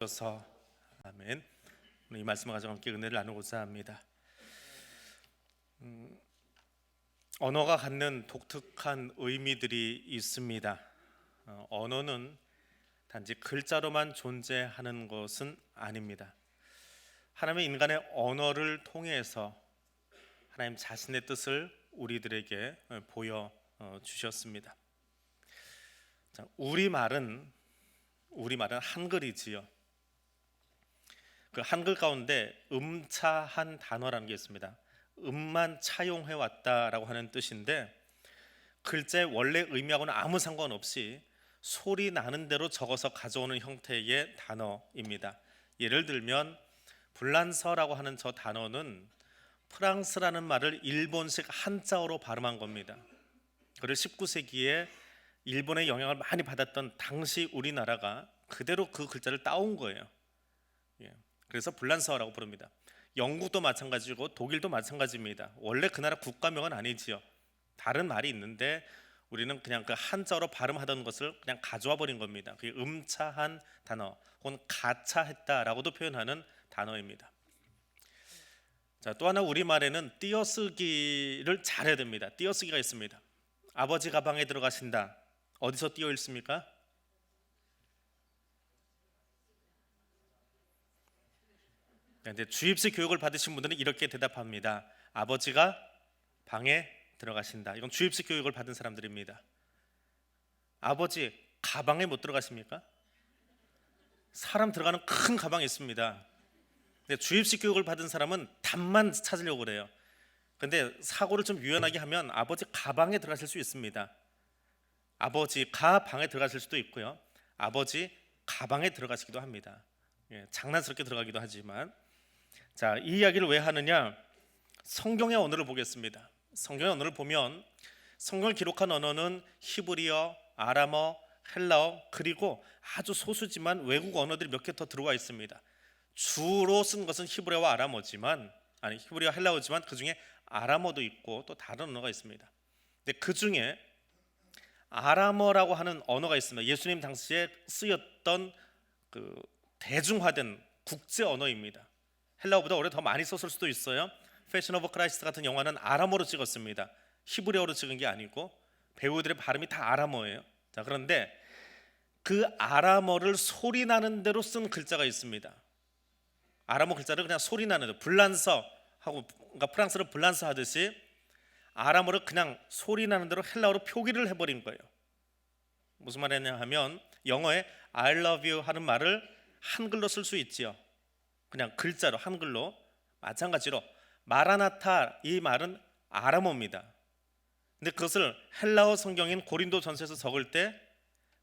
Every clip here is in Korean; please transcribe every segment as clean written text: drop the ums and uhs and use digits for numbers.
주셔서 아멘. 오늘 이 말씀을 가지고 함께 은혜를 나누고자 합니다. 언어가 갖는 독특한 의미들이 있습니다. 언어는 단지 글자로만 존재하는 것은 아닙니다. 하나님의 인간의 언어를 통해서 하나님 자신의 뜻을 우리들에게 보여 주셨습니다. 우리말은 한글이지요. 그 한글 가운데 음차한 단어라는 게 있습니다. 음만 차용해 왔다라고 하는 뜻인데 글자의 원래 의미하고는 아무 상관없이 소리 나는 대로 적어서 가져오는 형태의 단어입니다. 예를 들면 불란서라고 하는 저 단어는 프랑스라는 말을 일본식 한자어로 발음한 겁니다. 그리고 19세기에 일본의 영향을 많이 받았던 당시 우리나라가 그대로 그 글자를 따온 거예요. 그래서 불란서어라고 부릅니다. 영국도 마찬가지고 독일도 마찬가지입니다. 원래 그 나라 국가명은 아니지요. 다른 말이 있는데 우리는 그냥 그 한자어로 발음하던 것을 그냥 가져와 버린 겁니다. 그게 음차한 단어 혹은 가차했다라고도 표현하는 단어입니다. 자, 또 하나 우리말에는 띄어쓰기를 잘해야 됩니다. 띄어쓰기가 있습니다. 아버지 가방에 들어가신다. 어디서 띄어 읽습니까? 근데 주입식 교육을 받으신 분들은 이렇게 대답합니다. 아버지가 방에 들어가신다. 이건 주입식 교육을 받은 사람들입니다. 아버지 가방에 못 들어가십니까? 사람 들어가는 큰 가방이 있습니다. 근데 주입식 교육을 받은 사람은 답만 찾으려고 그래요. 근데 사고를 좀 유연하게 하면 아버지 가방에 들어가실 수 있습니다. 아버지 가방에 들어가실 수도 있고요. 아버지 가방에 들어가시기도 합니다. 장난스럽게 들어가기도 하지만, 자, 이 이야기를 왜 하느냐? 성경의 언어를 보겠습니다. 성경의 언어를 보면 성경을 기록한 언어는 히브리어, 아람어, 헬라어, 그리고 아주 소수지만 외국 언어들이 몇 개 더 들어와 있습니다. 주로 쓴 것은 히브리어와 히브리어, 헬라어지만 그 중에 아람어도 있고 또 다른 언어가 있습니다. 근데 그 중에 아람어라고 하는 언어가 있습니다. 예수님 당시에 쓰였던 그 대중화된 국제 언어입니다. 헬라어보다 오히려 더 많이 썼을 수도 있어요. 패션 오브 크라이스트 같은 영화는 아람어로 찍었습니다. 히브리어로 찍은 게 아니고 배우들의 발음이 다 아람어예요. 자, 그런데 그 아람어를 소리 나는 대로 쓴 글자가 있습니다. 아람어 글자를 그냥 소리 나는 대로 불란서 하고, 그러니까 프랑스를 불란서 하듯이 아람어를 그냥 소리 나는 대로 헬라어로 표기를 해버린 거예요. 무슨 말이냐 하면 영어에 I love you 하는 말을 한글로 쓸 수 있지요. 그냥 글자로 한글로. 마찬가지로 마라나타 이 말은 아람어입니다. 근데 그것을 헬라어 성경인 고린도 전서에서 적을 때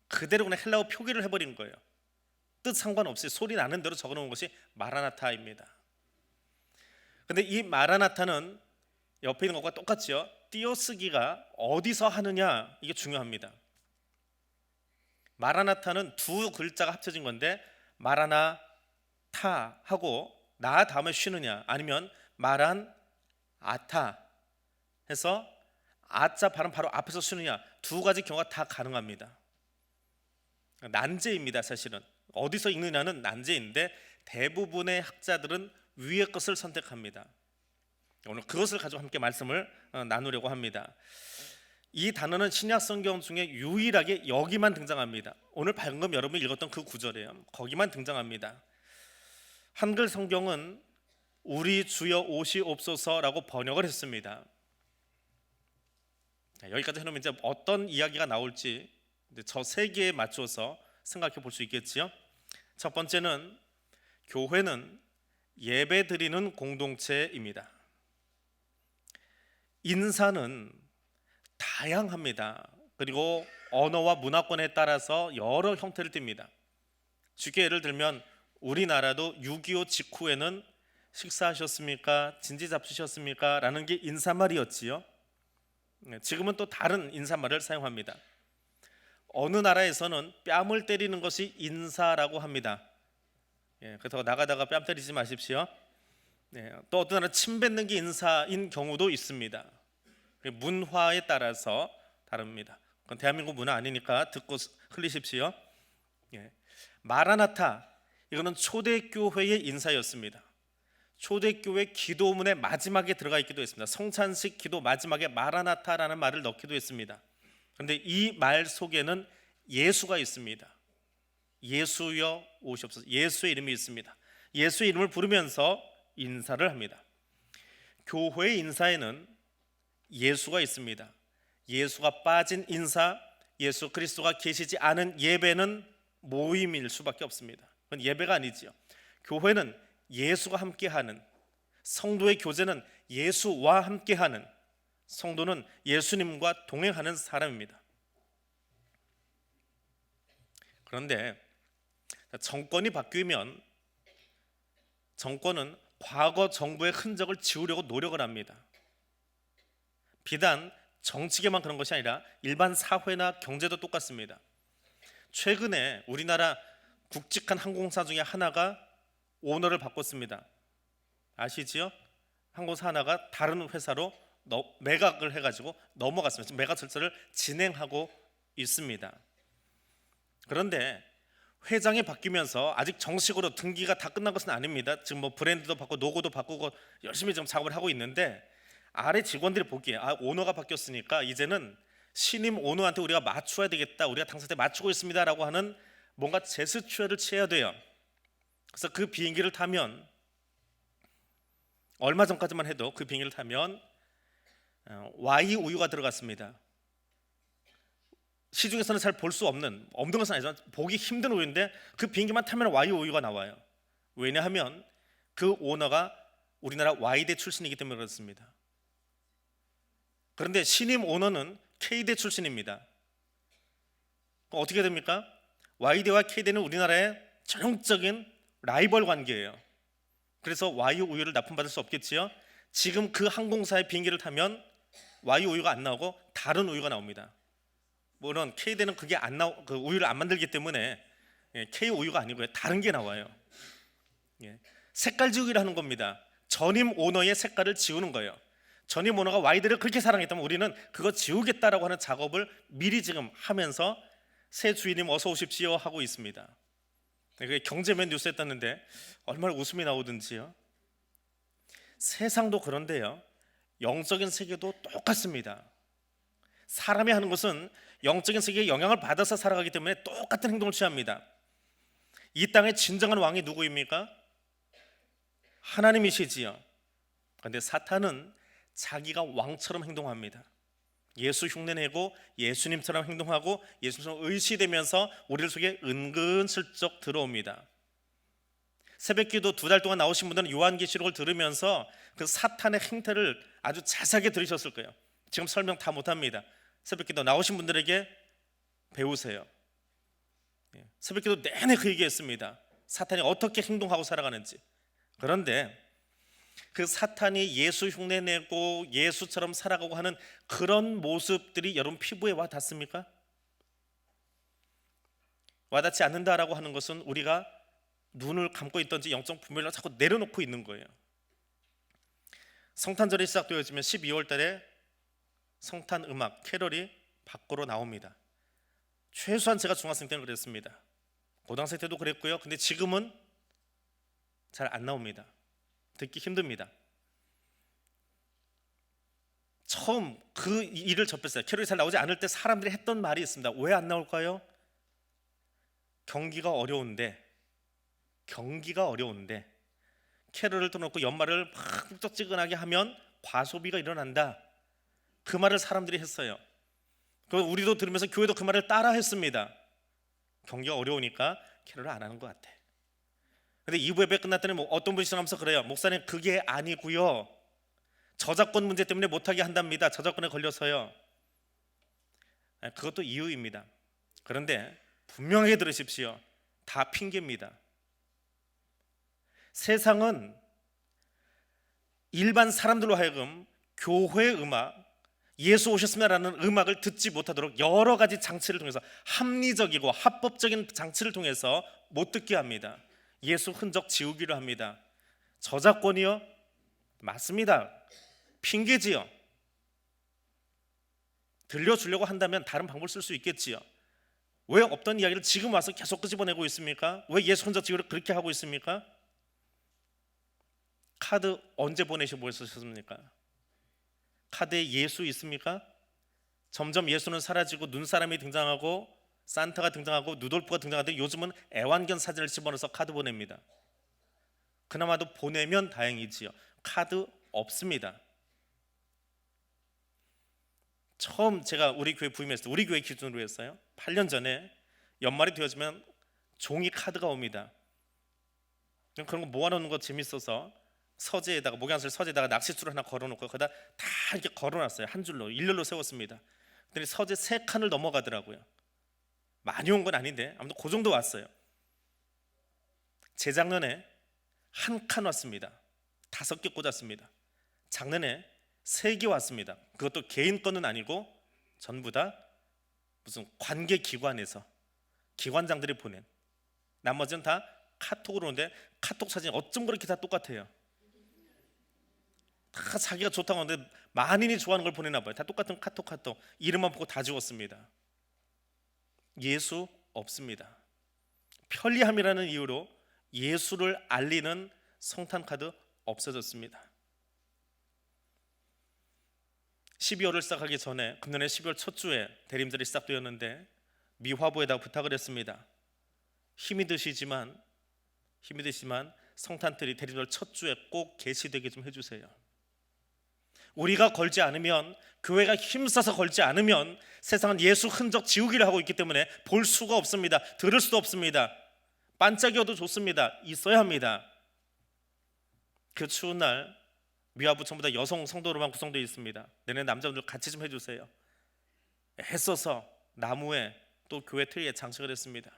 그대로 그냥 헬라어 표기를 해버린 거예요. 뜻 상관없이 소리 나는 대로 적어놓은 것이 마라나타입니다. 근데 이 마라나타는 옆에 있는 것과 똑같죠. 띄어쓰기가 어디서 하느냐, 이게 중요합니다. 마라나타는 두 글자가 합쳐진 건데 마라나타 하고 나 다음에 쉬느냐, 아니면 마란 아타 해서 아자 발음 바로 앞에서 쉬느냐, 두 가지 경우가 다 가능합니다. 난제입니다. 사실은 어디서 읽느냐는 난제인데 대부분의 학자들은 위의 것을 선택합니다. 오늘 그것을 가지고 함께 말씀을 나누려고 합니다. 이 단어는 신약 성경 중에 유일하게 여기만 등장합니다. 오늘 방금 여러분이 읽었던 그 구절이에요. 거기만 등장합니다. 한글 성경은 우리 주여 오시옵소서라고 번역을 했습니다. 여기까지 해놓으면 이제 어떤 이야기가 나올지 저 세 개에 맞춰서 생각해 볼 수 있겠지요. 첫 번째는 교회는 예배 드리는 공동체입니다. 인사는 다양합니다. 그리고 언어와 문화권에 따라서 여러 형태를 띱니다. 쉽게 예를 들면 우리나라도 6.25 직후에는 식사하셨습니까? 진지 잡수셨습니까? 라는 게 인사말이었지요. 지금은 또 다른 인사말을 사용합니다. 어느 나라에서는 뺨을 때리는 것이 인사라고 합니다. 그래서 나가다가 뺨 때리지 마십시오. 또 어떤 나라는 침 뱉는 게 인사인 경우도 있습니다. 문화에 따라서 다릅니다. 그건 대한민국 문화 아니니까 듣고 흘리십시오. 마라나타, 이거는 초대교회의 인사였습니다. 초대교회 기도문의 마지막에 들어가 있기도 했습니다. 성찬식 기도 마지막에 마라나타라는 말을 넣기도 했습니다. 그런데 이 말 속에는 예수가 있습니다. 예수여 오시옵소서. 예수의 이름이 있습니다. 예수의 이름을 부르면서 인사를 합니다. 교회의 인사에는 예수가 있습니다. 예수가 빠진 인사, 예수 그리스도가 계시지 않은 예배는 모임일 수밖에 없습니다. 그건 예배가 아니지요. 교회는 예수가 함께하는, 성도의 교제는 예수와 함께하는, 성도는 예수님과 동행하는 사람입니다. 그런데 정권이 바뀌면 정권은 과거 정부의 흔적을 지우려고 노력을 합니다. 비단 정치계만 그런 것이 아니라 일반 사회나 경제도 똑같습니다. 최근에 우리나라 굵직한 항공사 중에 하나가 오너를 바꿨습니다. 아시지요? 항공사 하나가 다른 회사로 매각을 해가지고 넘어갔습니다. 지금 매각 절차를 진행하고 있습니다. 그런데 회장이 바뀌면서 아직 정식으로 등기가 다 끝난 것은 아닙니다. 지금 뭐 브랜드도 바꾸고 노고도 바꾸고 열심히 지금 작업을 하고 있는데, 아래 직원들이 보기에 오너가 바뀌었으니까 이제는 신임 오너한테 우리가 맞춰야 되겠다, 우리가 당사자한테 맞추고 있습니다라고 하는 뭔가 제스처를 취해야 돼요. 그래서 그 비행기를 타면, 얼마 전까지만 해도 그 비행기를 타면 Y 우유가 들어갔습니다. 시중에서는 잘 볼 수 없는 것은 아니지만 보기 힘든 우유인데 그 비행기만 타면 Y 우유가 나와요. 왜냐하면 그 오너가 우리나라 Y대 출신이기 때문에 그렇습니다. 그런데 신임 오너는 K대 출신입니다. 어떻게 됩니까? Y대와 K대는 우리나라의 전형적인 라이벌 관계예요. 그래서 Y 우유를 납품받을 수 없겠지요. 지금 그 항공사의 비행기를 타면 Y 우유가 안 나오고 다른 우유가 나옵니다. 물론 K대는 그게 그 우유를 안 만들기 때문에 K 우유가 아니고요, 다른 게 나와요. 색깔 지우기를 하는 겁니다. 전임 오너의 색깔을 지우는 거예요. 전임 오너가 Y대를 그렇게 사랑했다면 우리는 그거 지우겠다라고 하는 작업을 미리 지금 하면서 새 주인님 어서 오십시오 하고 있습니다. 그게 경제면 뉴스에 떴는데 얼마나 웃음이 나오든지요. 세상도 그런데요, 영적인 세계도 똑같습니다. 사람이 하는 것은 영적인 세계에 영향을 받아서 살아가기 때문에 똑같은 행동을 취합니다. 이 땅의 진정한 왕이 누구입니까? 하나님이시지요. 그런데 사탄은 자기가 왕처럼 행동합니다. 예수 흉내내고 예수님처럼 행동하고 예수님처럼 의시되면서 우리들 속에 은근슬쩍 들어옵니다. 새벽기도 2달 동안 나오신 분들은 요한계시록을 들으면서 그 사탄의 행태를 아주 자세하게 들으셨을 거예요. 지금 설명 다 못합니다. 새벽기도 나오신 분들에게 배우세요. 새벽기도 내내 그 얘기했습니다. 사탄이 어떻게 행동하고 살아가는지. 그런데 그 사탄이 예수 흉내내고 예수처럼 살아가고 하는 그런 모습들이 여러분 피부에 와 닿습니까? 와닿지 않는다라고 하는 것은 우리가 눈을 감고 있던지 영적 분별을 자꾸 내려놓고 있는 거예요. 성탄절이 시작되어지면 12월 달에 성탄 음악 캐럴이 밖으로 나옵니다. 최소한 제가 중학생 때는 그랬습니다. 고등학생 때도 그랬고요. 근데 지금은 잘 안 나옵니다. 듣기 힘듭니다. 처음 그 일을 접했어요. 캐롤이 잘 나오지 않을 때 사람들이 했던 말이 있습니다. 왜 안 나올까요? 경기가 어려운데 캐롤을 틀어놓고 연말을 막 훌쩍지근하게 하면 과소비가 일어난다. 그 말을 사람들이 했어요. 우리도 들으면서 교회도 그 말을 따라 했습니다. 경기가 어려우니까 캐롤을 안 하는 것 같아. 근데 2부 예배 끝났더니 어떤 분이 지나가면서 그래요. 목사님, 그게 아니고요, 저작권 문제 때문에 못하게 한답니다. 저작권에 걸려서요. 그것도 이유입니다. 그런데 분명하게 들으십시오. 다 핑계입니다. 세상은 일반 사람들로 하여금 교회 음악, 예수 오셨습니다라는 음악을 듣지 못하도록 여러 가지 장치를 통해서, 합리적이고 합법적인 장치를 통해서 못 듣게 합니다. 예수 흔적 지우기를 합니다. 저작권이요? 맞습니다. 핑계지요. 들려주려고 한다면 다른 방법을 쓸 수 있겠지요. 왜 없던 이야기를 지금 와서 계속 끄집어내고 있습니까? 왜 예수 혼자 지금 그렇게 하고 있습니까? 카드 언제 보내시고 뭐 쓰셨습니까? 카드에 예수 있습니까? 점점 예수는 사라지고 눈사람이 등장하고 산타가 등장하고 누돌프가 등장하는데 요즘은 애완견 사진을 집어넣어서 카드 보냅니다. 그나마도 보내면 다행이지요. 카드 없습니다. 처음 제가 우리 교회 부임했을 때, 우리 교회 기준으로 했어요. 8년 전에 연말이 되어지면 종이 카드가 옵니다. 그런 거 모아놓는 거 재밌어서 서재에다가, 목양실 서재에다가 낚싯줄을 하나 걸어놓고 거기다 다 이렇게 걸어놨어요. 한 줄로 일렬로 세웠습니다. 그랬더니 서재 3칸을 넘어가더라고요. 많이 온 건 아닌데 아무튼 그 정도 왔어요. 재작년에 한 칸 왔습니다. 5개 꽂았습니다. 작년에 3개 왔습니다. 그것도 개인 거는 아니고 전부 다 무슨 관계기관에서 기관장들이 보낸, 나머지는 다 카톡으로 오는데 카톡 사진이 어쩜 그렇게 다 똑같아요. 다 자기가 좋다고 하는데 만인이 좋아하는 걸 보내나 봐요. 다 똑같은 카톡 이름만 보고 다 지웠습니다. 예수 없습니다. 편리함이라는 이유로 예수를 알리는 성탄 카드 없어졌습니다. 12월을 시작하기 전에 금년에 12월 첫 주에 대림절이 시작되었는데 미화부에다가 부탁을 했습니다. 힘이 드시지만 성탄절이 대림절 첫 주에 꼭 개시되게 좀 해주세요. 우리가 걸지 않으면, 교회가 힘써서 걸지 않으면 세상은 예수 흔적 지우기를 하고 있기 때문에 볼 수가 없습니다. 들을 수도 없습니다. 반짝여도 좋습니다. 있어야 합니다. 그 추운 날 미화부 전부 다 여성 성도로만 구성되어 있습니다. 내내 남자분들 같이 좀 해주세요. 애써서 나무에 또 교회 트리에 장식을 했습니다.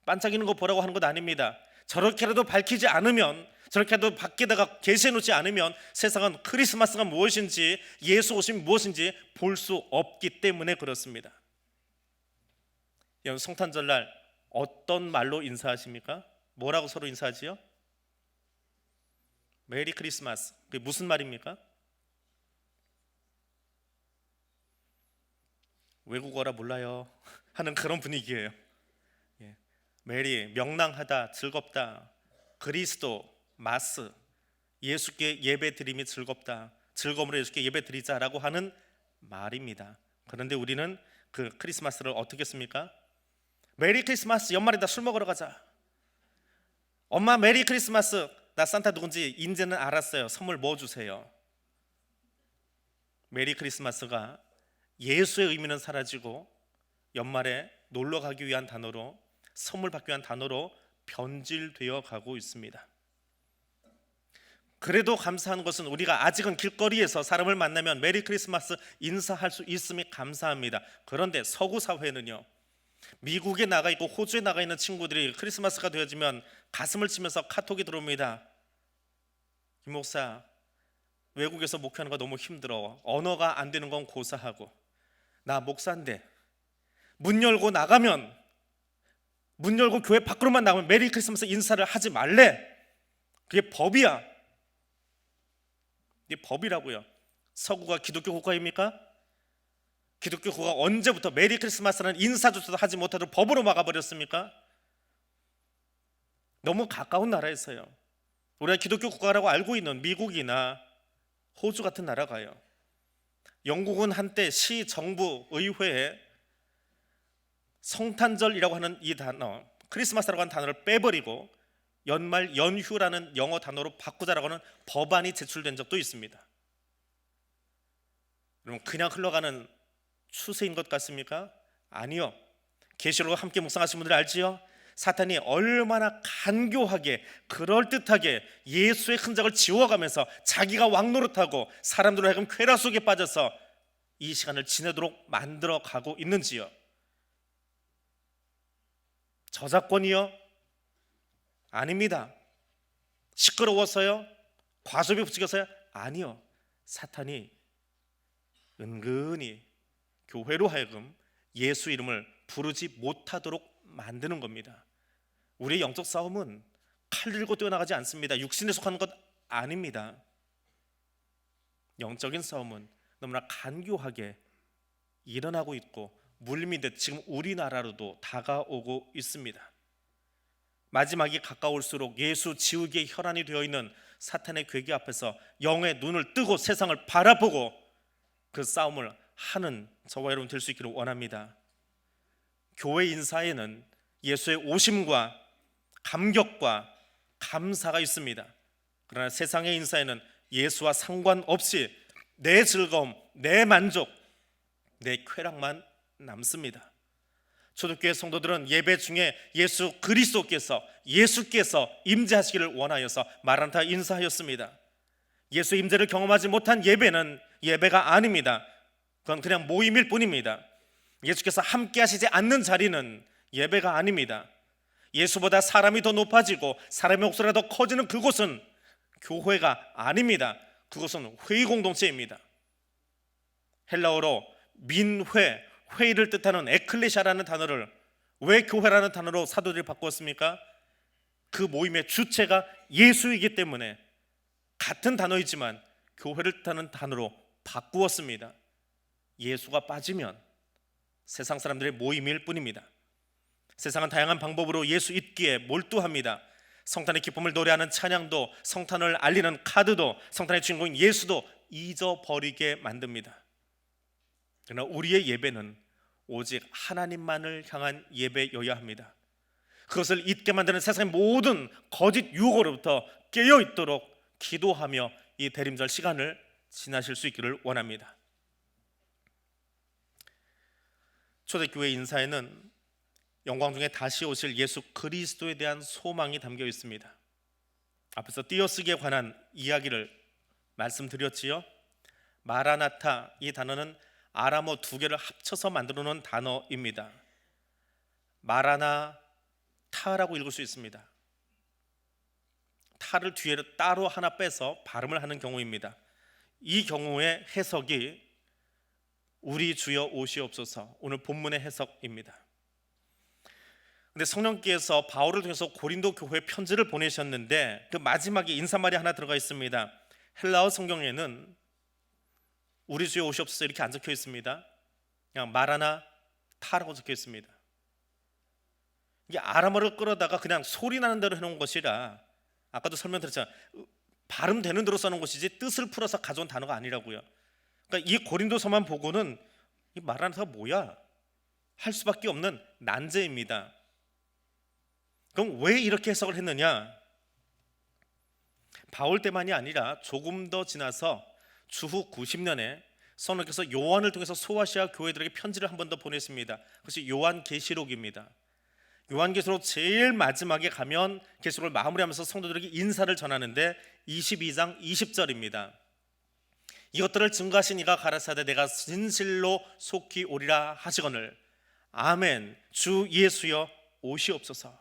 반짝이는 거 보라고 하는 것 아닙니다. 저렇게라도 밝히지 않으면, 저렇게라도 밖에다가 게시해 놓지 않으면 세상은 크리스마스가 무엇인지, 예수 오심이 무엇인지 볼 수 없기 때문에 그렇습니다. 여러분, 성탄절날 어떤 말로 인사하십니까? 뭐라고 서로 인사하지요? 메리 크리스마스. 그게 무슨 말입니까? 외국어라 몰라요 하는 그런 분위기예요. 메리, 명랑하다, 즐겁다. 그리스도, 마스, 예수께 예배 드림이 즐겁다. 즐거움으로 예수께 예배 드리자라고 하는 말입니다. 그런데 우리는 그 크리스마스를 어떻게 했습니까? 메리 크리스마스, 연말이다, 술 먹으러 가자. 엄마 메리 크리스마스, 나 산타 누군지 이제는 알았어요. 선물 뭐 주세요? 메리 크리스마스가 예수의 의미는 사라지고 연말에 놀러 가기 위한 단어로, 선물 받기 위한 단어로 변질되어 가고 있습니다. 그래도 감사한 것은 우리가 아직은 길거리에서 사람을 만나면 메리 크리스마스 인사할 수 있음이 감사합니다. 그런데 서구 사회는요, 미국에 나가 있고 호주에 나가 있는 친구들이 크리스마스가 되어지면 가슴을 치면서 카톡이 들어옵니다. 김 목사, 외국에서 목회하는 거 너무 힘들어. 언어가 안 되는 건 고사하고, 나 목사인데 문 열고 교회 밖으로만 나가면 메리 크리스마스 인사를 하지 말래. 그게 법이야. 이게 법이라고요. 서구가 기독교 국가입니까? 기독교 국가가 언제부터 메리 크리스마스라는 인사조차도 하지 못하도록 법으로 막아버렸습니까? 너무 가까운 나라에서요, 우리가 기독교 국가라고 알고 있는 미국이나 호주 같은 나라가요, 영국은 한때 시, 정부, 의회에 성탄절이라고 하는 이 단어, 크리스마스라고 하는 단어를 빼버리고 연말 연휴라는 영어 단어로 바꾸자라고 하는 법안이 제출된 적도 있습니다. 여러분, 그냥 흘러가는 추세인 것 같습니까? 아니요. 계시록을 함께 묵상하신 분들 알지요? 사탄이 얼마나 간교하게, 그럴듯하게 예수의 흔적을 지워가면서 자기가 왕노릇하고 사람들로 하여금 쾌락 속에 빠져서 이 시간을 지내도록 만들어 가고 있는지요? 저작권이요? 아닙니다. 시끄러워서요? 과소비 부추겨서요? 아니요. 사탄이 은근히 교회로 하여금 예수 이름을 부르지 못하도록 만드는 겁니다. 우리의 영적 싸움은 칼 들고 뛰어나가지 않습니다. 육신에 속하는 것 아닙니다. 영적인 싸움은 너무나 간교하게 일어나고 있고 물미듯 지금 우리나라로도 다가오고 있습니다. 마지막이 가까울수록 예수 지우개의 혈안이 되어 있는 사탄의 괴계 앞에서 영의 눈을 뜨고 세상을 바라보고 그 싸움을 하는 저와 여러분 될 수 있기를 원합니다. 교회 인사에는 예수의 오심과 감격과 감사가 있습니다. 그러나 세상의 인사에는 예수와 상관없이 내 즐거움, 내 만족, 내 쾌락만 남습니다. 초대교회 성도들은 예배 중에 예수께서 임재하시기를 원하여서 마란나타 인사하였습니다. 예수 임재를 경험하지 못한 예배는 예배가 아닙니다. 그건 그냥 모임일 뿐입니다. 예수께서 함께 하시지 않는 자리는 예배가 아닙니다. 예수보다 사람이 더 높아지고 사람의 목소리가 더 커지는 그곳은 교회가 아닙니다. 그것은 회의 공동체입니다. 헬라어로 민회, 회의를 뜻하는 에클레시아라는 단어를 왜 교회라는 단어로 사도들이 바꾸었습니까? 그 모임의 주체가 예수이기 때문에 같은 단어이지만 교회를 뜻하는 단어로 바꾸었습니다. 예수가 빠지면 세상 사람들의 모임일 뿐입니다. 세상은 다양한 방법으로 예수 잊기에 몰두합니다. 성탄의 기쁨을 노래하는 찬양도, 성탄을 알리는 카드도, 성탄의 주인공인 예수도 잊어버리게 만듭니다. 그러나 우리의 예배는 오직 하나님만을 향한 예배여야 합니다. 그것을 잊게 만드는 세상의 모든 거짓 유혹으로부터 깨어있도록 기도하며 이 대림절 시간을 지나실 수 있기를 원합니다. 초대교회 인사에는 영광 중에 다시 오실 예수 그리스도에 대한 소망이 담겨 있습니다. 앞에서 띄어쓰기에 관한 이야기를 말씀드렸지요. 마라나타, 이 단어는 아람어 두 개를 합쳐서 만들어 놓은 단어입니다. 마라나타라고 읽을 수 있습니다. 타를 뒤에 따로 하나 빼서 발음을 하는 경우입니다. 이 경우의 해석이 우리 주여 오시옵소서, 오늘 본문의 해석입니다. 근데 성령께서 바울을 통해서 고린도 교회에 편지를 보내셨는데 그 마지막에 인사말이 하나 들어가 있습니다. 헬라어 성경에는 우리 주여 오시옵소서 이렇게 안 적혀 있습니다. 그냥 마라나타라고 적혀 있습니다. 이게 아람어를 끌어다가 그냥 소리 나는 대로 해놓은 것이라, 아까도 설명드렸잖아요. 발음되는 대로 써놓은 것이지 뜻을 풀어서 가져온 단어가 아니라고요. 그러니까 이 고린도서만 보고는 이 마라나타가 뭐야? 할 수밖에 없는 난제입니다. 그럼 왜 이렇게 해석을 했느냐? 바울 때만이 아니라 조금 더 지나서 주후 90년에 성령께서 요한을 통해서 소아시아 교회들에게 편지를 한 번 더 보냈습니다. 그것이 요한계시록입니다. 요한계시록 제일 마지막에 가면 계시록을 마무리하면서 성도들에게 인사를 전하는데 22장 20절입니다. 이것들을 증거하신 이가 가라사대 내가 진실로 속히 오리라 하시거늘 아멘 주 예수여 오시옵소서.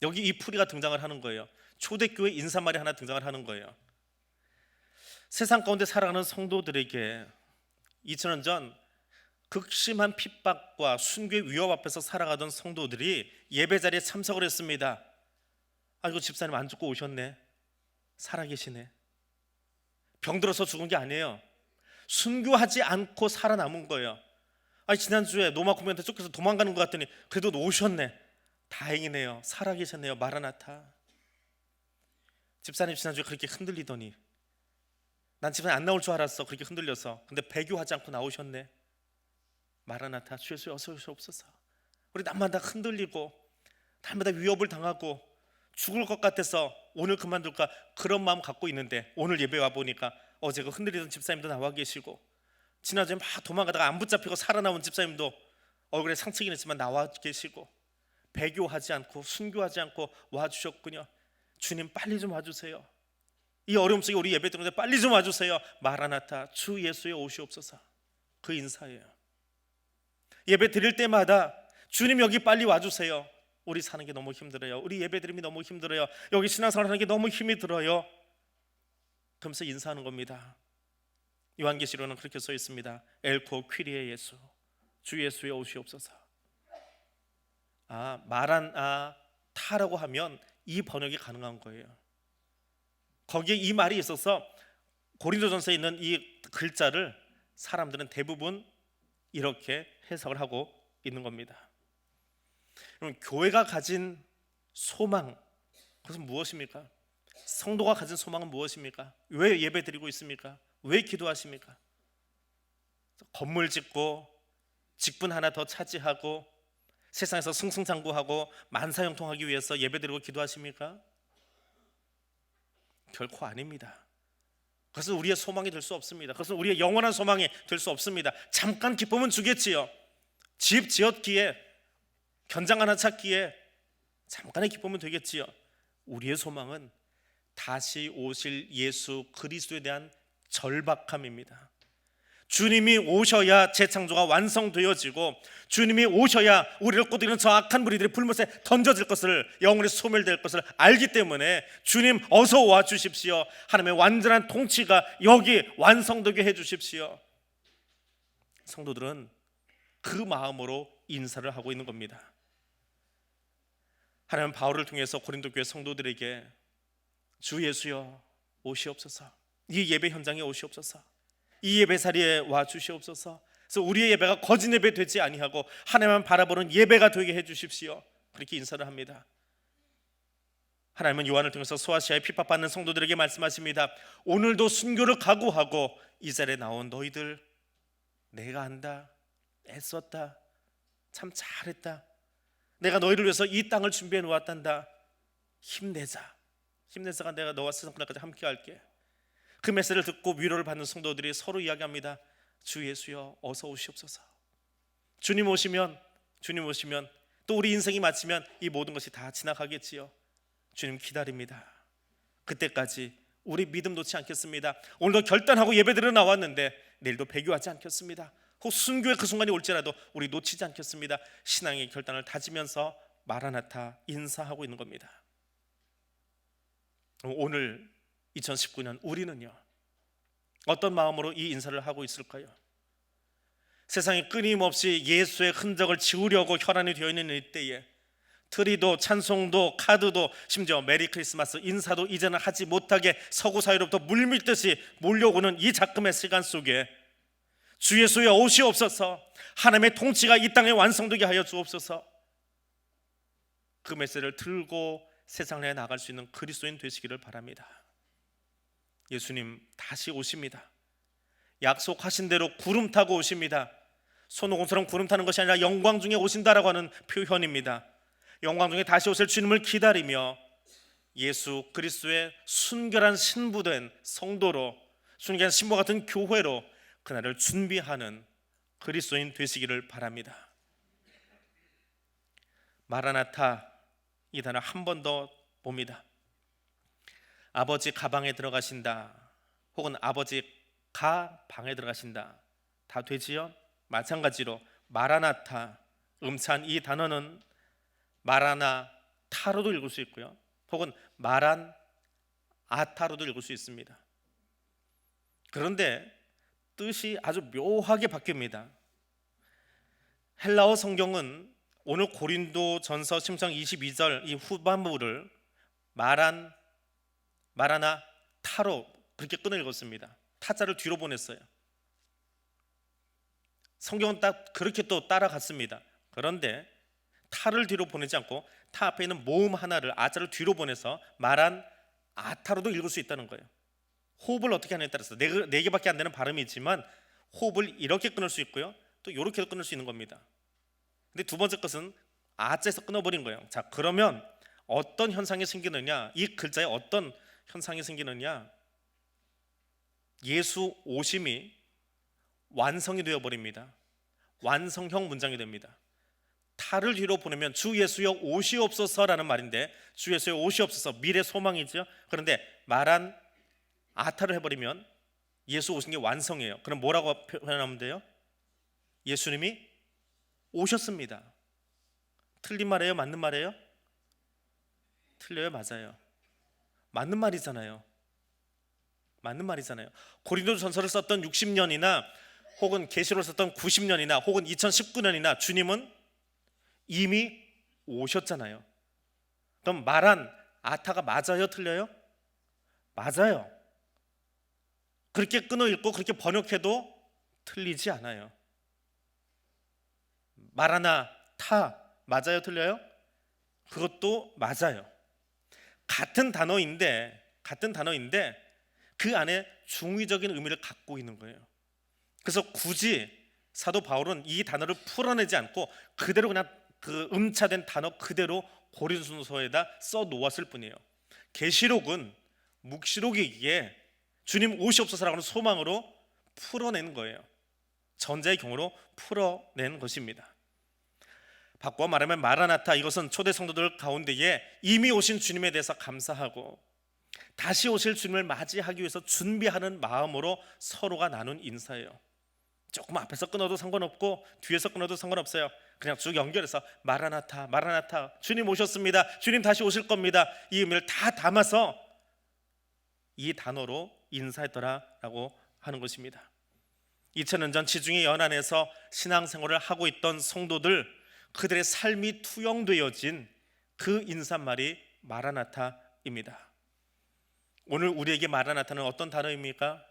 여기 이 풀이가 등장을 하는 거예요. 초대교회 인사말이 하나 등장을 하는 거예요. 세상 가운데 살아가는 성도들에게 2000년 전 극심한 핍박과 순교의 위협 앞에서 살아가던 성도들이 예배 자리에 참석을 했습니다. 아이고 집사님 안 죽고 오셨네, 살아계시네. 병들어서 죽은 게 아니에요. 순교하지 않고 살아남은 거예요. 아니 지난주에 노마 코멘트 쫓겨서 도망가는 것 같더니 그래도 오셨네, 다행이네요, 살아계셨네요, 마라나타. 집사님 지난주에 그렇게 흔들리더니 난 집사님 안 나올 줄 알았어, 그렇게 흔들려서. 근데 배교하지 않고 나오셨네, 마라나타 주 예수 어서 오시옵소서. 우리 날마다 흔들리고 날마다 위협을 당하고 죽을 것 같아서 오늘 그만둘까 그런 마음 갖고 있는데 오늘 예배 와보니까 어제 그 흔들리던 집사님도 나와 계시고 지난주에 막 도망가다가 안 붙잡히고 살아나온 집사님도 얼굴에 상처긴 했지만 나와 계시고 배교하지 않고 순교하지 않고 와주셨군요. 주님 빨리 좀 와주세요. 이 어려움 속에 우리 예배 드리는데 빨리 좀 와주세요. 마라나타 주 예수의 오시옵소서. 그 인사예요. 예배 드릴 때마다 주님 여기 빨리 와주세요. 우리 사는 게 너무 힘들어요. 우리 예배 드림이 너무 힘들어요. 여기 신앙생활 하는 게 너무 힘이 들어요. 그러면서 인사하는 겁니다. 요한계시록은 그렇게 써 있습니다. 엘코 퀴리에 예수 주 예수의 오시옵소서. 마라나타라고 하면 이 번역이 가능한 거예요. 거기에 이 말이 있어서 고린도전서에 있는 이 글자를 사람들은 대부분 이렇게 해석을 하고 있는 겁니다. 그럼 교회가 가진 소망, 그것은 무엇입니까? 성도가 가진 소망은 무엇입니까? 왜 예배 드리고 있습니까? 왜 기도하십니까? 건물 짓고 직분 하나 더 차지하고 세상에서 승승장구하고 만사형통하기 위해서 예배드리고 기도하십니까? 결코 아닙니다. 그것은 우리의 소망이 될 수 없습니다. 그것은 우리의 영원한 소망이 될 수 없습니다. 잠깐 기쁨은 주겠지요. 집 지었기에, 견장 하나 찾기에 잠깐의 기쁨은 되겠지요. 우리의 소망은 다시 오실 예수 그리스도에 대한 절박함입니다. 주님이 오셔야 재창조가 완성되어지고, 주님이 오셔야 우리를 꼬드기는 저 악한 무리들이 불못에 던져질 것을, 영원히 소멸될 것을 알기 때문에 주님 어서 와 주십시오. 하나님의 완전한 통치가 여기 완성되게 해 주십시오. 성도들은 그 마음으로 인사를 하고 있는 겁니다. 하나님은 바울을 통해서 고린도 교회 성도들에게 주 예수여 오시옵소서, 이 예배 현장에 오시옵소서, 이 예배 자리에 와 주시옵소서. 그래서 우리의 예배가 거짓 예배 되지 아니하고 하나님만 바라보는 예배가 되게 해 주십시오. 그렇게 인사를 합니다. 하나님은 요한을 통해서 소아시아에 핍박받는 성도들에게 말씀하십니다. 오늘도 순교를 각오하고 이 자리에 나온 너희들, 내가 안다, 애썼다, 참 잘했다, 내가 너희를 위해서 이 땅을 준비해 놓았단다, 힘내자, 힘내자가 내가 너와 세상 끝날까지 함께 할게. 그 메시지를 듣고 위로를 받는 성도들이 서로 이야기합니다. 주 예수여 어서 오시옵소서. 주님 오시면 또 우리 인생이 마치면 이 모든 것이 다 지나가겠지요. 주님 기다립니다. 그때까지 우리 믿음 놓지 않겠습니다. 오늘도 결단하고 예배드려 나왔는데 내일도 배교하지 않겠습니다. 혹 순교의 그 순간이 올지라도 우리 놓치지 않겠습니다. 신앙의 결단을 다지면서 마라나타 인사하고 있는 겁니다. 오늘 2019년 우리는요, 어떤 마음으로 이 인사를 하고 있을까요? 세상이 끊임없이 예수의 흔적을 지우려고 혈안이 되어 있는 이때에 트리도 찬송도 카드도 심지어 메리 크리스마스 인사도 이제는 하지 못하게 서구 사회로부터 물밀듯이 몰려오는 이 작금의 시간 속에 주 예수여 오시옵소서, 하나님의 통치가 이 땅에 완성되게 하여 주옵소서, 그 메시지를 들고 세상에 나갈 수 있는 그리스도인 되시기를 바랍니다. 예수님 다시 오십니다. 약속하신 대로 구름 타고 오십니다. 손오공처럼 구름 타는 것이 아니라 영광 중에 오신다라고 하는 표현입니다. 영광 중에 다시 오실 주님을 기다리며 예수 그리스도의 순결한 신부된 성도로, 순결한 신부 같은 교회로 그날을 준비하는 그리스도인 되시기를 바랍니다. 마라나타, 이 단어 한 번 더 봅니다. 아버지 가방에 들어가신다, 혹은 아버지 가방에 들어가신다, 다 되지요? 마찬가지로 마라나타, 음찬 이 단어는 마라나타로도 읽을 수 있고요, 혹은 마란아타로도 읽을 수 있습니다. 그런데 뜻이 아주 묘하게 바뀝니다. 헬라어 성경은 오늘 고린도 전서 10장 22절 이 후반부를 마라나타로 그렇게 끊어 읽었습니다. 타자를 뒤로 보냈어요. 성경은 딱 그렇게 또 따라갔습니다. 그런데 타를 뒤로 보내지 않고 타 앞에 있는 모음 하나를 아자를 뒤로 보내서 마란아타로도 읽을 수 있다는 거예요. 호흡을 어떻게 하느냐에 따라서 네 개밖에 안 되는 발음이지만 호흡을 이렇게 끊을 수 있고요, 또 이렇게도 끊을 수 있는 겁니다. 근데 두 번째 것은 아자에서 끊어버린 거예요. 자, 그러면 어떤 현상이 생기느냐, 이 글자에 어떤 현상이 생기느냐, 예수 오심이 완성이 되어버립니다. 완성형 문장이 됩니다. 타를 뒤로 보내면 주 예수여 오시옵소서라는 말인데, 주 예수여 오시옵소서 미래 소망이죠. 그런데 말한 아타를 해버리면 예수 오신 게 완성이에요. 그럼 뭐라고 표현하면 돼요? 예수님이 오셨습니다. 틀린 말이에요? 맞는 말이에요? 틀려요? 맞아요. 맞는 말이잖아요. 맞는 말이잖아요. 고린도전서를 썼던 60년이나 혹은 계시록을 썼던 90년이나 혹은 2019년이나 주님은 이미 오셨잖아요. 그럼 말한 아타가 맞아요? 틀려요? 맞아요. 그렇게 끊어 읽고 그렇게 번역해도 틀리지 않아요. 마라나타 맞아요? 틀려요? 그것도 맞아요. 같은 단어인데 그 안에 중의적인 의미를 갖고 있는 거예요. 그래서 굳이 사도 바울은 이 단어를 풀어내지 않고 그대로 그냥 그 음차된 단어 그대로 고린도전서에다 써 놓았을 뿐이에요. 계시록은 묵시록이기에 주님 오시옵소서라는 소망으로 풀어낸 거예요. 전자의 경우로 풀어낸 것입니다. 바꿔 말하면 마라나타, 이것은 초대 성도들 가운데에 이미 오신 주님에 대해서 감사하고 다시 오실 주님을 맞이하기 위해서 준비하는 마음으로 서로가 나눈 인사예요. 조금 앞에서 끊어도 상관없고 뒤에서 끊어도 상관없어요. 그냥 쭉 연결해서 마라나타, 마라나타, 주님 오셨습니다, 주님 다시 오실 겁니다, 이 의미를 다 담아서 이 단어로 인사했더라라고 하는 것입니다. 2000년 전 지중해 연안에서 신앙생활을 하고 있던 성도들, 그들의 삶이 투영되어진 그 인사말이 마라나타입니다. 오늘 우리에게 마라나타는 어떤 단어입니까?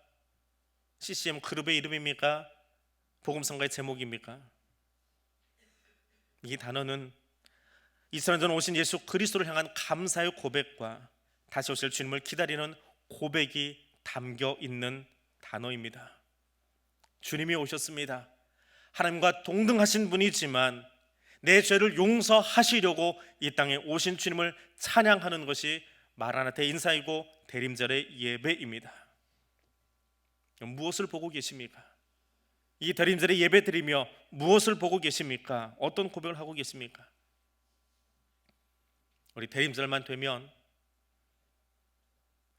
CCM 그룹의 이름입니까? 복음성가의 제목입니까? 이 단어는 2000년 전 오신 예수 그리스도를 향한 감사의 고백과 다시 오실 주님을 기다리는 고백이 담겨 있는 단어입니다. 주님이 오셨습니다. 하나님과 동등하신 분이지만 내 죄를 용서하시려고 이 땅에 오신 주님을 찬양하는 것이 마라나타의 인사이고 대림절의 예배입니다. 무엇을 보고 계십니까? 이 대림절의 예배 드리며 무엇을 보고 계십니까? 어떤 고백을 하고 계십니까? 우리 대림절만 되면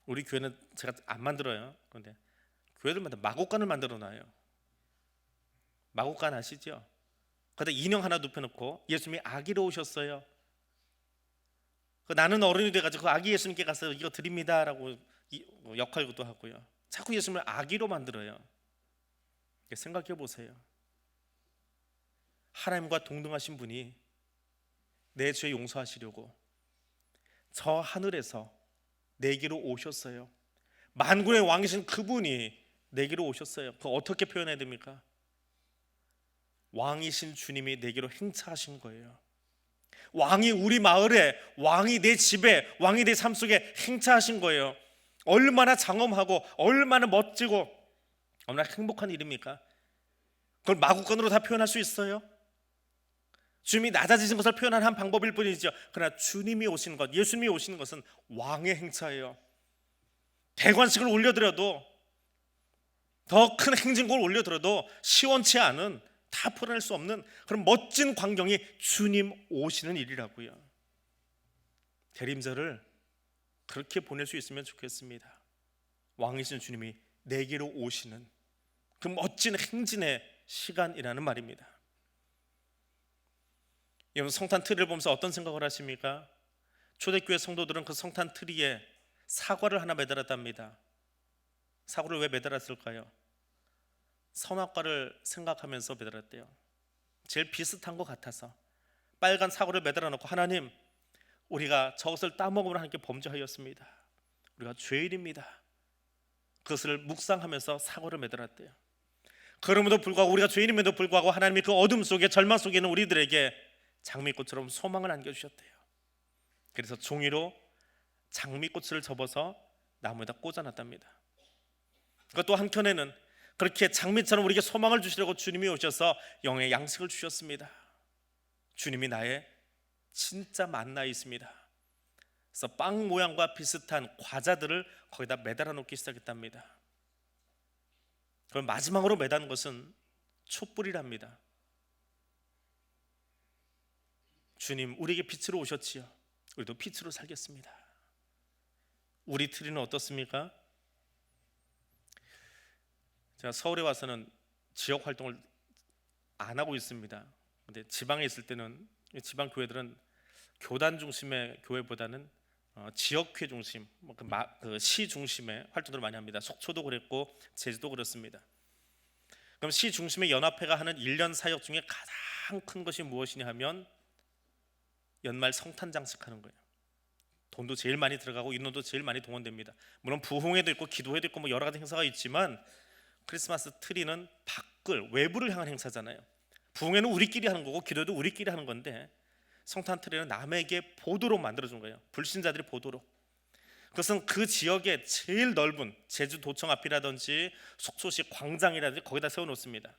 우리 교회는 제가 안 만들어요. 그런데 교회들마다 마곡간을 만들어 놔요. 마곡간 아시죠? 거기다 인형 하나 눕혀놓고 예수님이 아기로 오셨어요. 나는 어른이 돼가지고 아기 예수님께 가서 이거 드립니다라고 역할도 하고요. 자꾸 예수님을 아기로 만들어요. 생각해 보세요. 하나님과 동등하신 분이 내 죄 용서하시려고 저 하늘에서 내게로 오셨어요. 만군의 왕이신 그분이 내게로 오셨어요. 그거 어떻게 표현해야 됩니까? 왕이신 주님이 내게로 행차하신 거예요. 왕이 우리 마을에, 왕이 내 집에, 왕이 내 삶 속에 행차하신 거예요. 얼마나 장엄하고 얼마나 멋지고 얼마나 행복한 일입니까? 그걸 마구간으로 다 표현할 수 있어요? 주님이 낮아지신 것을 표현하는 한 방법일 뿐이죠. 그러나 주님이 오신 것, 예수님이 오시는 것은 왕의 행차예요. 대관식을 올려드려도, 더 큰 행진곡을 올려드려도 시원치 않은, 다 풀어낼 수 없는 그런 멋진 광경이 주님 오시는 일이라고요. 대림절을 그렇게 보낼 수 있으면 좋겠습니다. 왕이신 주님이 내게로 오시는 그 멋진 행진의 시간이라는 말입니다. 여러분, 성탄 트리를 보면서 어떤 생각을 하십니까? 초대교회 성도들은 그 성탄 트리에 사과를 하나 매달았답니다. 사과를 왜 매달았을까요? 선악과를 생각하면서 매달았대요. 제일 비슷한 것 같아서 빨간 사과를 매달아 놓고, 하나님, 우리가 저것을 따먹으면 하나님께 범죄하였습니다. 우리가 죄인입니다. 그것을 묵상하면서 사과를 매달았대요. 그럼에도 불구하고, 우리가 죄인임에도 불구하고 하나님이 그 어둠 속에, 절망 속에 있는 우리들에게 장미꽃처럼 소망을 안겨주셨대요. 그래서 종이로 장미꽃을 접어서 나무에다 꽂아놨답니다. 그것도 한켠에는 그렇게 장미처럼 우리에게 소망을 주시려고 주님이 오셔서 영의 양식을 주셨습니다. 주님이 나의 진짜 만나에 있습니다. 그래서 빵 모양과 비슷한 과자들을 거기다 매달아 놓기 시작했답니다. 그걸 마지막으로 매단 것은 촛불이랍니다. 주님, 우리에게 빛으로 오셨지요. 우리도 빛으로 살겠습니다. 우리 트리는 어떻습니까? 제가 서울에 와서는 지역 활동을 안 하고 있습니다. 근데 지방에 있을 때는, 지방 교회들은 교단 중심의 교회보다는 지역회 중심, 시 중심의 활동들을 많이 합니다. 속초도 그랬고 제주도 그렇습니다. 그럼 시 중심의 연합회가 하는 1년 사역 중에 가장 큰 것이 무엇이냐 하면 연말 성탄 장식하는 거예요. 돈도 제일 많이 들어가고 인원도 제일 많이 동원됩니다. 물론 부흥회도 있고 기도회도 있고 여러 가지 행사가 있지만 크리스마스 트리는 밖을, 외부를 향한 행사잖아요. 부흥회는 우리끼리 하는 거고 기도도 우리끼리 하는 건데 성탄 트리는 남에게 보도록 만들어준 거예요. 불신자들이 보도록. 그것은 그 지역의 제일 넓은 제주도청 앞이라든지 속초시 광장이라든지 거기다 세워놓습니다.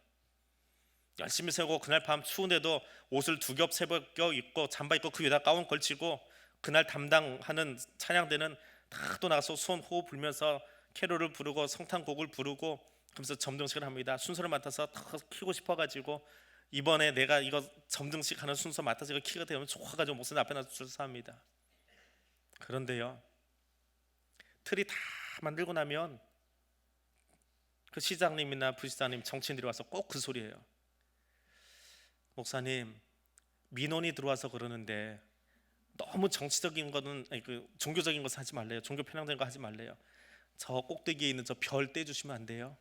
열심히 세우고 그날 밤 추운데도 옷을 2겹 3겹 입고 잠바 입고 그 위에다 가운 걸치고 그날 담당하는 찬양대는 다 또 나가서 손 호흡 불면서 캐롤을 부르고 성탄곡을 부르고 그러면서 점등식을 합니다. 순서를 맡아서 더 키고 싶어가지고 이번에 내가 이거 점등식 하는 순서 맡아서 이거 키가 되면 좋아가지고 목사님 앞에 나서 줄서 합니다. 그런데요, 틀이 다 만들고 나면 그 시장님이나 부시장님, 정치인들이 와서 꼭 그 소리예요. 목사님, 민원이 들어와서 그러는데 너무 정치적인 거는 아니, 그 종교적인 것은 하지 말래요. 종교 편향된 거 하지 말래요. 저 꼭대기에 있는 저 별 떼주시면 안 돼요?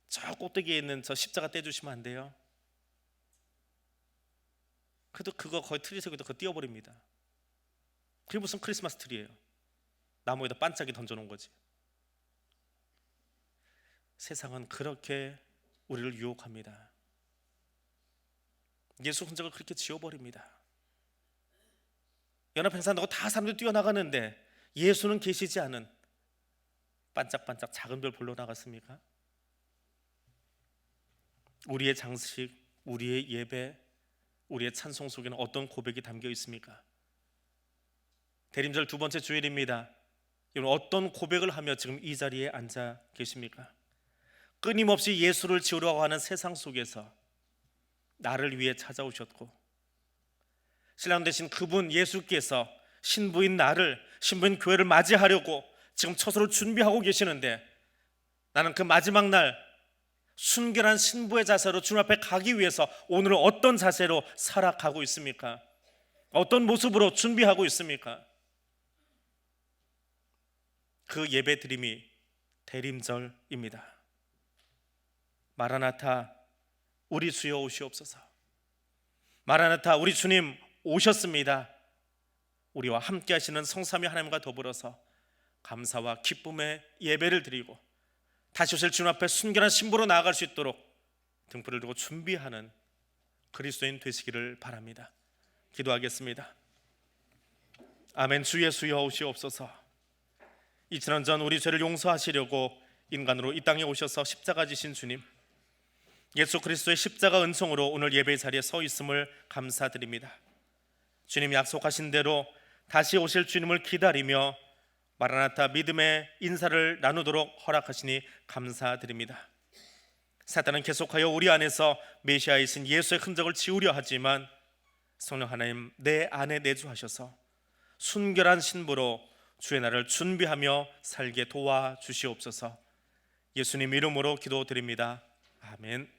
저 꼭대기에 있는 저 십자가 떼주시면 안 돼요? 그래도 그거 거의 트리 속에도 그거 띄워버립니다. 그게 무슨 크리스마스 트리예요? 나무에다 반짝이 던져놓은 거지. 세상은 그렇게 우리를 유혹합니다. 예수 흔적을 그렇게 지워버립니다. 연합 행사한다고 다 사람들이 뛰어나가는데 예수는 계시지 않은 반짝반짝 작은 별 보러 나갔습니까? 우리의 장식, 우리의 예배, 우리의 찬송 속에는 어떤 고백이 담겨 있습니까? 대림절 2번째 주일입니다. 여러분, 어떤 고백을 하며 지금 이 자리에 앉아 계십니까? 끊임없이 예수를 지우려고 하는 세상 속에서 나를 위해 찾아오셨고 신랑 되신 그분 예수께서 신부인 나를, 신부인 교회를 맞이하려고 지금 처소를 준비하고 계시는데 나는 그 마지막 날 순결한 신부의 자세로 주님 앞에 가기 위해서 오늘은 어떤 자세로 살아가고 있습니까? 어떤 모습으로 준비하고 있습니까? 그 예배 드림이 대림절입니다. 마라나타, 우리 주여 오시옵소서. 마라나타, 우리 주님 오셨습니다. 우리와 함께 하시는 성삼위 하나님과 더불어서 감사와 기쁨의 예배를 드리고 다시 오실 주님 앞에 순결한 신부로 나아갈 수 있도록 등불을 두고 준비하는 그리스도인 되시기를 바랍니다. 기도하겠습니다. 아멘. 주 예수여 오시옵소서. 2000년 전 우리 죄를 용서하시려고 인간으로 이 땅에 오셔서 십자가 지신 주님, 예수 그리스도의 십자가 은총으로 오늘 예배 자리에 서 있음을 감사드립니다. 주님 약속하신 대로 다시 오실 주님을 기다리며 마라나타 믿음의 인사를 나누도록 허락하시니 감사드립니다. 사탄은 계속하여 우리 안에서 메시아이신 예수의 흔적을 지우려 하지만 성령 하나님 내 안에 내주하셔서 순결한 신부로 주의 날을 준비하며 살게 도와주시옵소서. 예수님 이름으로 기도드립니다. 아멘.